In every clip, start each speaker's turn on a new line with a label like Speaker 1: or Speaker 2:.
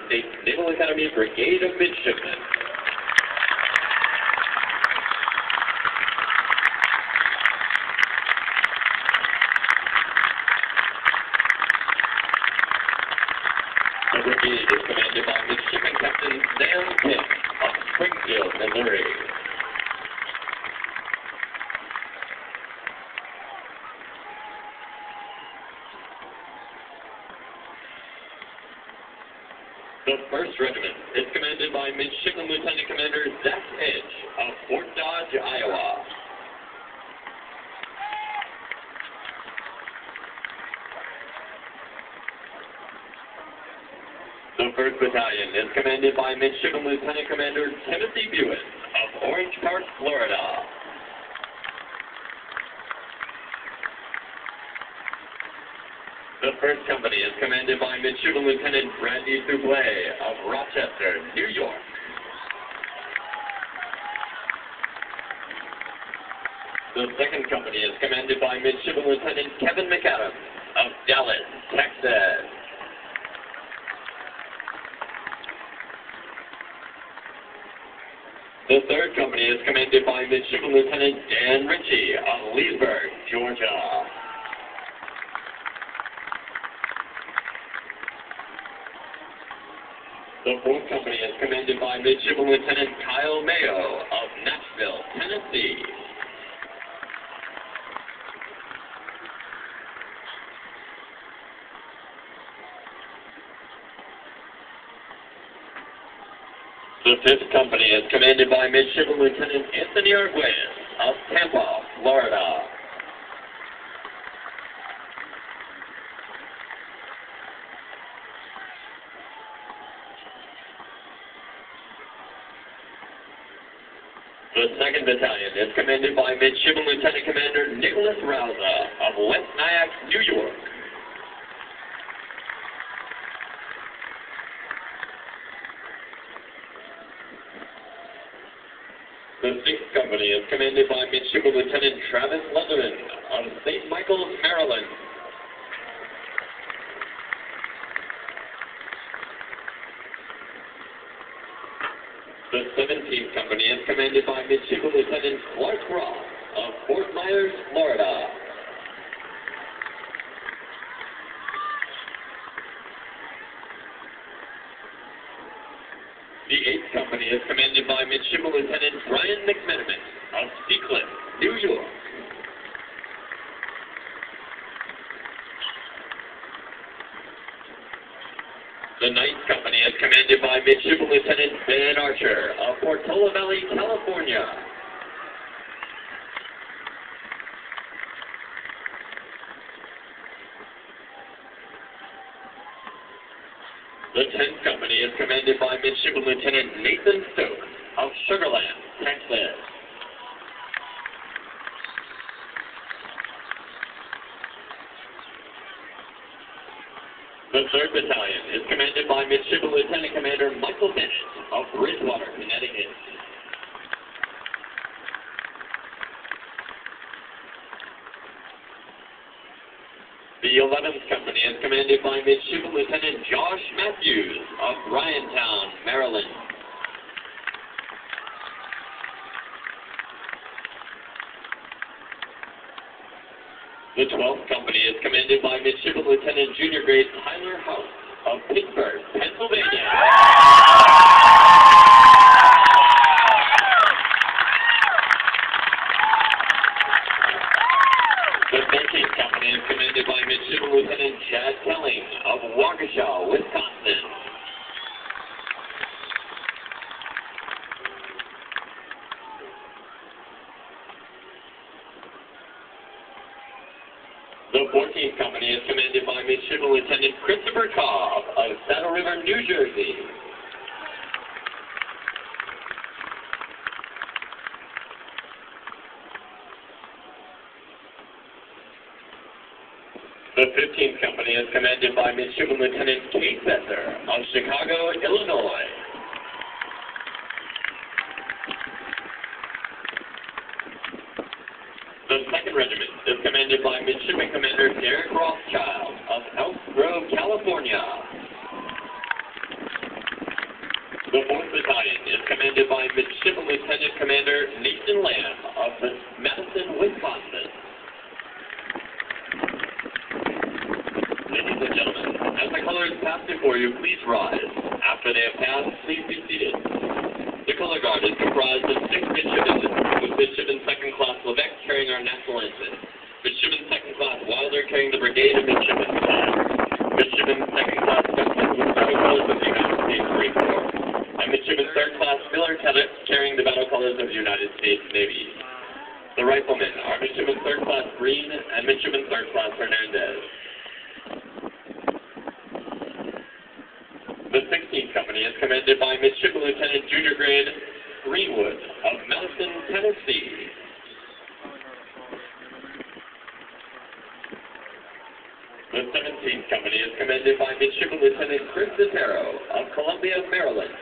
Speaker 1: States Naval Academy Brigade of Midshipmen. The brigade is commanded by Midshipman Captain Sam Pitt of Springfield, Missouri. The 1st Regiment is commanded by Midshipman Lieutenant Commander Zach Edge of Fort Dodge, Iowa. The 1st Battalion is commanded by Midshipman Lieutenant Commander Timothy Buick of Orange Park, Florida. The 1st Company is commanded by Midshipman Lieutenant Brandy Dublé of Rochester, New York. The 2nd Company is commanded by Midshipman Lieutenant Kevin McAdams of Dallas, Texas. The 3rd Company is commanded by Midshipman Lieutenant Dan Ritchie of Leesburg, Georgia. The 4th Company is commanded by Midshipman Lieutenant Kyle Mayo of Nashville, Tennessee. The 5th Company is commanded by Midshipman Lieutenant Anthony Arguez of Tampa, Florida. The 2nd Battalion is commanded by Midshipman Lieutenant Commander Nicholas Rauza of West Nyack, New York. The 6th Company is commanded by Midshipman Lieutenant Travis Leatherman of St. Michael's, Maryland. The 17th Company is commanded by Midshipman Lieutenant Clark Ross of Fort Myers, Florida. The 8th Company is commanded by Midshipman Lieutenant Brian McMenamin of Seacliff, New York. The 9th Company is commanded by Midshipman Lieutenant Ben Archer of Portola Valley, California. The 10th Company is commanded by Midshipman Lieutenant Nathan Stokes of Sugar Land, Texas. The 3rd Battalion is commanded by Midshipman Lieutenant Commander Michael Bennett of Bridgewater, Connecticut. The 11th Company is commanded by Midshipman Lieutenant Josh Matthews of Bryantown, Maryland. The 12th Company is commanded by Midshipman Lieutenant Junior Grade Tyler House of Pittsburgh, Pennsylvania. The 13th Company is commanded by Midshipman Lieutenant Chad Kelling of Waukesha, Wisconsin. The 14th Company is commanded by Midshipman Lieutenant Christopher Cobb of Saddle River, New Jersey. The 15th Company is commanded by Midshipman Lieutenant Kate Besser of Chicago, Illinois. The 2nd Regiment is commanded by Midshipman Commander Derek Rothschild of Elk Grove, California. The 4th Battalion is commanded by Midshipman Lieutenant Commander Nathan Lamb of Madison, Wisconsin. Ladies and gentlemen, as the colors pass before you, please rise. After they have passed, please be seated. The color guard is comprised of 6 midshipmen, with Midshipman 2nd Class Levesque carrying our national ensign, Midshipman 2nd Class Wilder carrying the Brigade of Midshipmen flag, Midshipman 2nd Class Gunston with battle colors of the United States Marine Corps, and Midshipman 3rd Class Miller Cadet carrying the battle colors of the United States Navy. The riflemen are Midshipman 3rd Class Green and Midshipman 3rd Class Hernandez. The 16th Company is commanded by Midshipman Lieutenant Junior Grade Greenwood of Madison, Tennessee. The 17th Company is commanded by Midshipman Lieutenant Chris Zotero of Columbia, Maryland.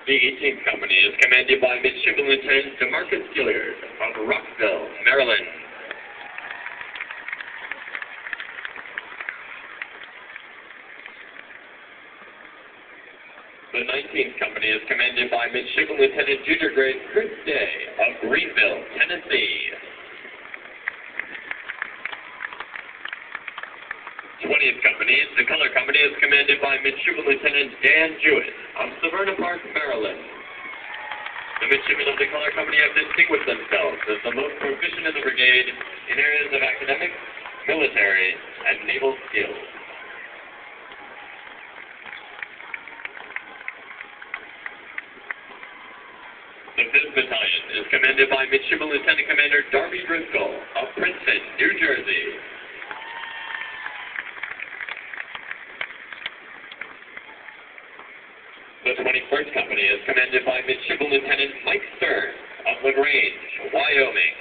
Speaker 1: The 18th Company is commanded by Midshipman Lieutenant DeMarcus Gilliard of Rockville, Maryland. The 19th Company is commanded by Midshipman Lieutenant Junior Grade Chris Day of Greenville, Tennessee. 20th Company, the Color Company, is commanded by Midshipman Lieutenant Dan Jewett of Severna Park, Maryland. The midshipmen of the Color Company have distinguished themselves as the most proficient in the brigade in areas of academics, military, and naval skills. The 5th Battalion is commanded by Midshipman Lieutenant Commander Darby Driscoll of Princeton, New Jersey. The 21st Company is commanded by Midshipman Lieutenant Mike Stern of LaGrange, Wyoming.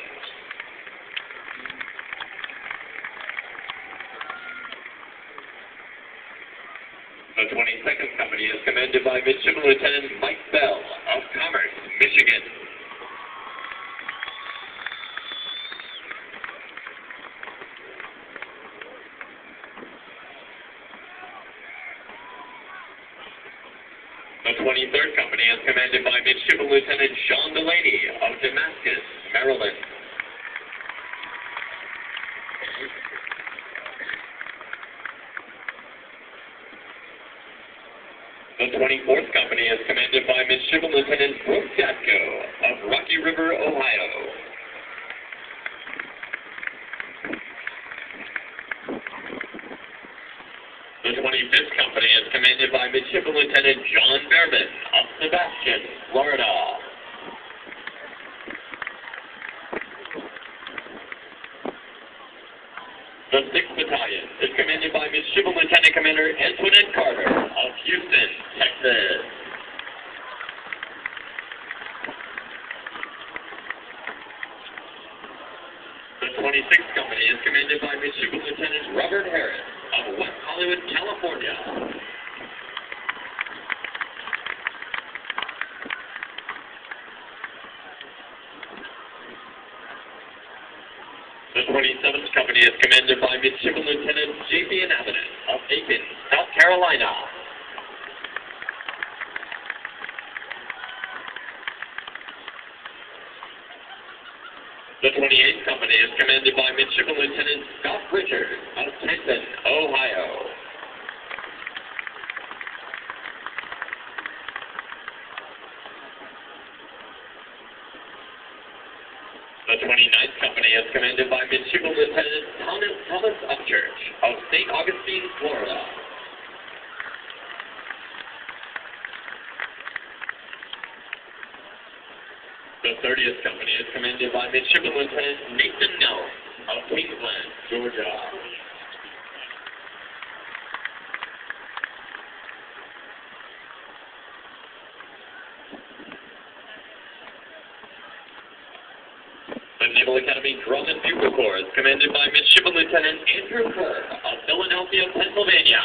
Speaker 1: The 22nd Company is commanded by Midshipman Lieutenant Mike Bell of Commerce, Michigan. The 23rd Company is commanded by Midshipman Lieutenant Sean Delaney of Damascus, Maryland. The 24th Company is commanded by Midshipman Lieutenant Brooke Gatko of Rocky River, Ohio. The 25th Company is commanded by Midshipman Lieutenant John Behrman of Sebastian, Florida. The 6th Battalion is commanded by Midshipman Lieutenant Commander Antoinette Carter of Houston, Texas. The 26th Company is commanded by Midshipman Lieutenant Robert Harris of West Hollywood, California. The 27th Company is commanded by Midshipman Lieutenant J.P. Avenant of Aiken, South Carolina. The 28th Company is commanded by Midshipman Lieutenant Scott Richards of Tyson, Ohio. The 29th Company is commanded by Midshipman Lieutenant Thomas Upchurch of St. Augustine, Florida. The 30th Company is commanded by Midshipman Lieutenant Nathan Nellis of Kingsland, Georgia. The Naval Academy Drum and Bugle Corps is commanded by Midshipman Lieutenant Andrew Kerr of Philadelphia, Pennsylvania.